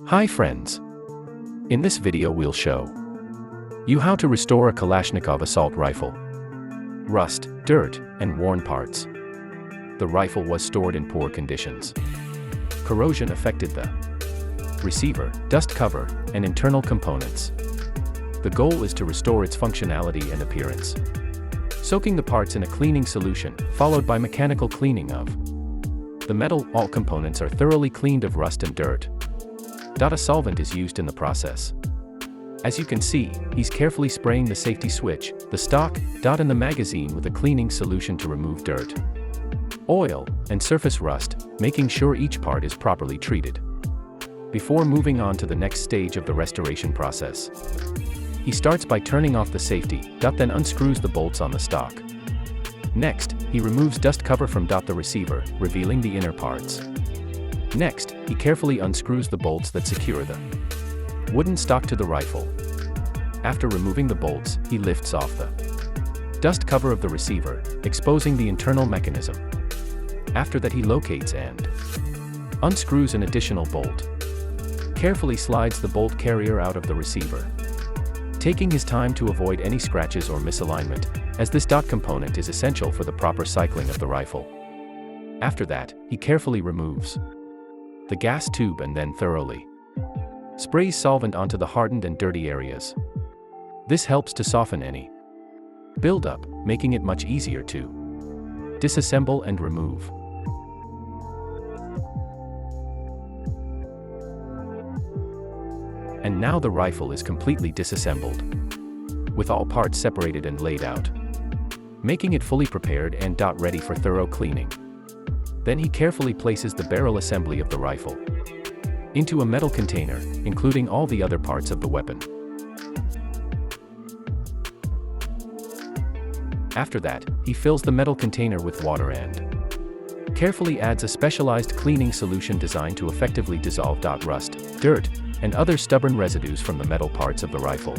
Hi friends! In this video we'll show you how to restore a Kalashnikov assault rifle. Rust, dirt, and worn parts. The rifle was stored in poor conditions. Corrosion affected the receiver, dust cover, and internal components. The goal is to restore its functionality and appearance. Soaking the parts in a cleaning solution, followed by mechanical cleaning of the metal. All components are thoroughly cleaned of rust and dirt. A solvent is used in the process. As you can see, he's carefully spraying the safety switch, the stock, and the magazine with a cleaning solution to remove dirt, oil, and surface rust, making sure each part is properly treated. Before moving on to the next stage of the restoration process, he starts by turning off the safety, then unscrews the bolts on the stock. Next, he removes dust cover from the receiver, revealing the inner parts. Next, he carefully unscrews the bolts that secure the wooden stock to the rifle. After removing the bolts, he lifts off the dust cover of the receiver, exposing the internal mechanism. After that, he locates and unscrews an additional bolt. Carefully slides the bolt carrier out of the receiver, taking his time to avoid any scratches or misalignment, as this component is essential for the proper cycling of the rifle. After that, he carefully removes the gas tube and then thoroughly sprays solvent onto the hardened and dirty areas. This helps to soften any buildup, making it much easier to disassemble and remove. And now the rifle is completely disassembled, with all parts separated and laid out, making it fully prepared and ready for thorough cleaning. Then he carefully places the barrel assembly of the rifle into a metal container, including all the other parts of the weapon. After that, he fills the metal container with water and carefully adds a specialized cleaning solution designed to effectively dissolve rust, dirt, and other stubborn residues from the metal parts of the rifle.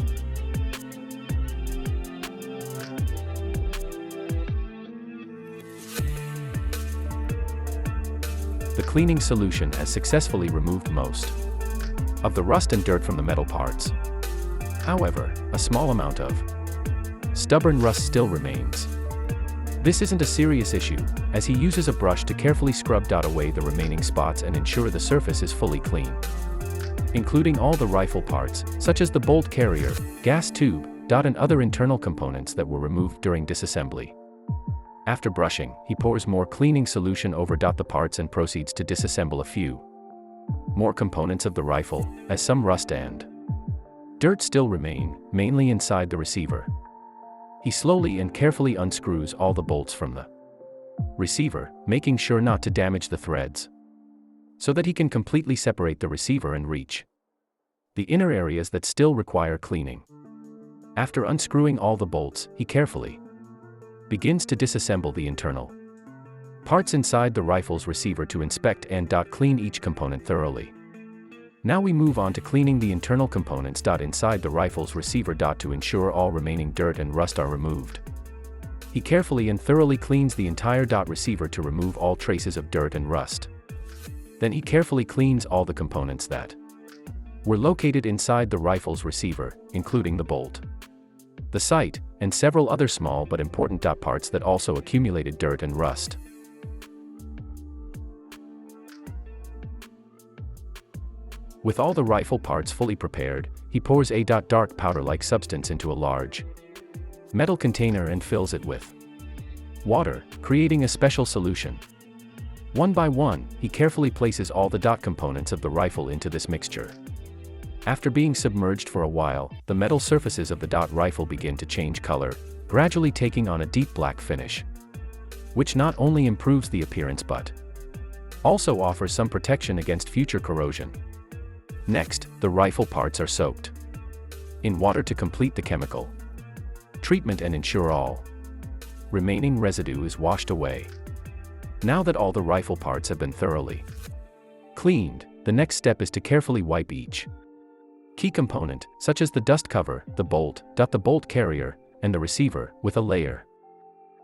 The cleaning solution has successfully removed most of the rust and dirt from the metal parts. However, a small amount of stubborn rust still remains. This isn't a serious issue, as he uses a brush to carefully scrub away the remaining spots and ensure the surface is fully clean, including all the rifle parts, such as the bolt carrier, gas tube, and other internal components that were removed during disassembly. After brushing, he pours more cleaning solution over the parts and proceeds to disassemble a few more components of the rifle, as some rust and dirt still remain, mainly inside the receiver. He slowly and carefully unscrews all the bolts from the receiver, making sure not to damage the threads, so that he can completely separate the receiver and reach the inner areas that still require cleaning. After unscrewing all the bolts, he carefully begins to disassemble the internal parts inside the rifle's receiver to inspect and clean each component thoroughly. Now we move on to cleaning the internal components inside the rifle's receiver to ensure all remaining dirt and rust are removed. He carefully and thoroughly cleans the entire receiver to remove all traces of dirt and rust. Then he carefully cleans all the components that were located inside the rifle's receiver, including the bolt, the sight, and several other small but important parts that also accumulated dirt and rust. With all the rifle parts fully prepared, he pours a dark powder-like substance into a large metal container and fills it with water, creating a special solution. One by one, he carefully places all the components of the rifle into this mixture. After being submerged for a while, the metal surfaces of the rifle begin to change color, gradually taking on a deep black finish, which not only improves the appearance but also offers some protection against future corrosion. Next, the rifle parts are soaked in water to complete the chemical treatment and ensure all remaining residue is washed away. Now that all the rifle parts have been thoroughly cleaned, the next step is to carefully wipe each key component, such as the dust cover, the bolt carrier, and the receiver, with a layer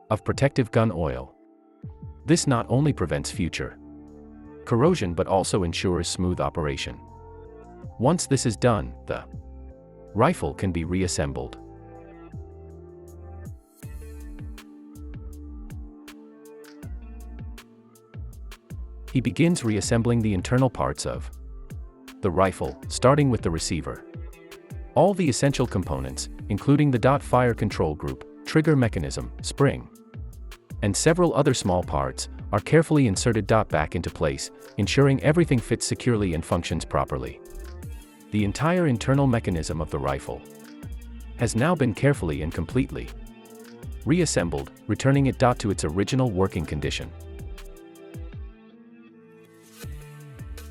of protective gun oil. This not only prevents future corrosion but also ensures smooth operation. Once this is done, the rifle can be reassembled. He begins reassembling the internal parts of the rifle, starting with the receiver. All the essential components, including the fire control group, trigger mechanism, spring, and several other small parts, are carefully inserted back into place, ensuring everything fits securely and functions properly. The entire internal mechanism of the rifle has now been carefully and completely reassembled, returning it to its original working condition.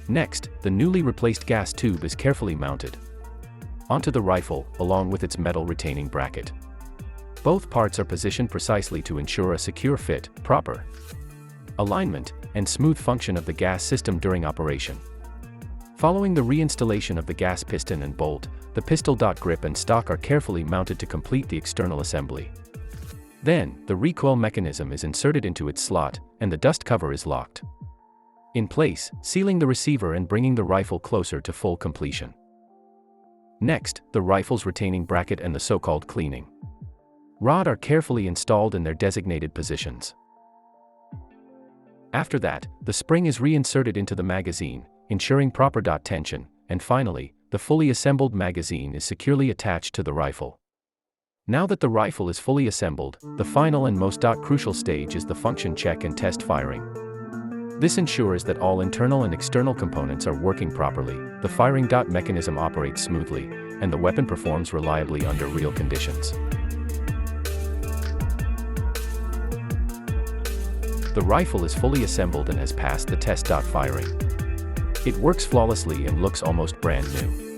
Next, the newly replaced gas tube is carefully mounted onto the rifle, along with its metal retaining bracket. Both parts are positioned precisely to ensure a secure fit, proper alignment, and smooth function of the gas system during operation. Following the reinstallation of the gas piston and bolt, the pistol grip and stock are carefully mounted to complete the external assembly. Then, the recoil mechanism is inserted into its slot, and the dust cover is locked in place, sealing the receiver and bringing the rifle closer to full completion. Next, the rifle's retaining bracket and the so-called cleaning rod are carefully installed in their designated positions. After that, the spring is reinserted into the magazine, ensuring proper tension, and finally, the fully assembled magazine is securely attached to the rifle. Now that the rifle is fully assembled, the final and most crucial stage is the function check and test firing. This ensures that all internal and external components are working properly, the firing mechanism operates smoothly, and the weapon performs reliably under real conditions. The rifle is fully assembled and has passed the test firing. It works flawlessly and looks almost brand new.